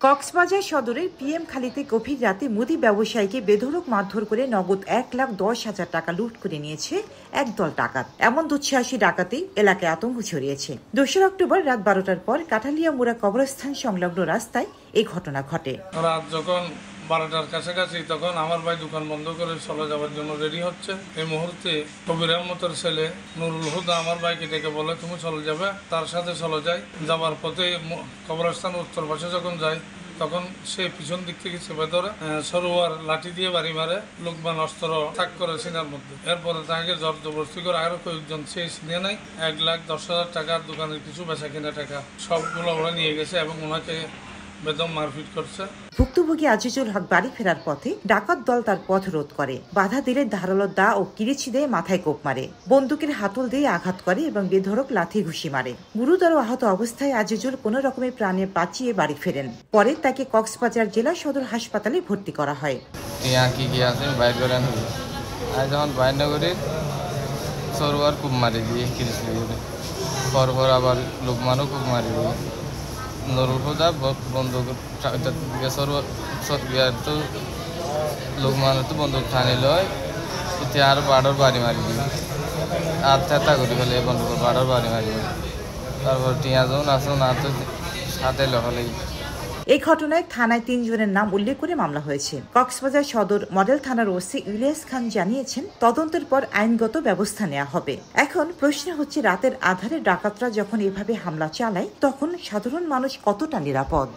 কক্সবাজার সদরের পিএম খালিতে গভীর রাতে মুদি ব্যবসায়ীকে বেধড়ক মারধর করে নগদ 1,10,000 টাকা লুট করে নিয়েছে একদল ডাকাত। এমন দুঃসাহসী ডাকাতি এলাকায় আতঙ্ক ছড়িয়েছে। 2 অক্টোবর রাত 12টার পর কাঠালিয়া মুড়া কবরস্থান সংলগ্ন রাস্তায় এই ঘটনা ঘটে। রাত যখন 12টার কাছাকাছি তখন আমার ভাই দোকান বন্ধ করে চলে যাওয়ার জন্য রেডি হচ্ছে। এই মুহূর্তে কবির আহমদের ছেলে নুরুল হুদা আমার ভাইকে ডেকে বলে তুমি চলে যাবে, তার সাথে চলে যায়। যাওয়ার পথে কবরস্থান উত্তর পাশে যখন যায় তখন সে পিছন দিক থেকে চেপে ধরে সরোয়ার লাঠি দিয়ে বাড়ি মারে। লোকমান অস্ত্র তাক করে সিনার মধ্যে। এরপরে তাকে জবরদস্তি করে আরো কয়েকজন সে নিয়ে নেয়। 1,10,000 টাকার দোকানের কিছু বেচা কিনা টাকা সবগুলো ওরা নিয়ে গেছে এবং ওনাকে বেদম মারপিট করছে। ভুক্তভোগী আজিজুল হক বাড়ি ফেরার পথে ডাকাত দল তার পথ রোধ করে। বাধা দিলে ধারালো দা ও কিরিচি দিয়ে মাথায় কোপ মারে, বন্দুকের হাতল দিয়ে আঘাত করে এবং বেধড়ক লাথি ঘুষি মারে। গুরুতর আহত অবস্থায় আজিজুল কোনো রকমে প্রাণে বাঁচিয়ে বাড়ি ফেরেন। পরে তাকে কক্সবাজার জেলা সদর হাসপাতালে ভর্তি করা হয়। যখন বাইর করে সরোয়ার খুব মারি দিয়ে কিরিচ পরপর আবার লোকমানও খুব মারি দিয়ে নুরুল হুদা বন্দুক তো লোকমান তো বন্দুক ঠানি লয় এতিয়া আর বাড়র বাড়ি মারি দিই আর চেষ্টা করি ফেলে বন্দুকের বাড়র বাড়ি মারি তারপর টিয়াজন আসুন আর তো সাথে লহলেই। এই ঘটনায় থানায় 3 জনের নাম উল্লেখ করে মামলা হয়েছে। কক্সবাজার সদর মডেল থানার ওসি ইলিয়াস খান জানিয়েছেন তদন্তের পর আইনগত ব্যবস্থা নেওয়া হবে। এখন প্রশ্ন হচ্ছে, রাতের আধারে ডাকাতরা যখন এভাবে হামলা চালায় তখন সাধারণ মানুষ কতটা নিরাপদ?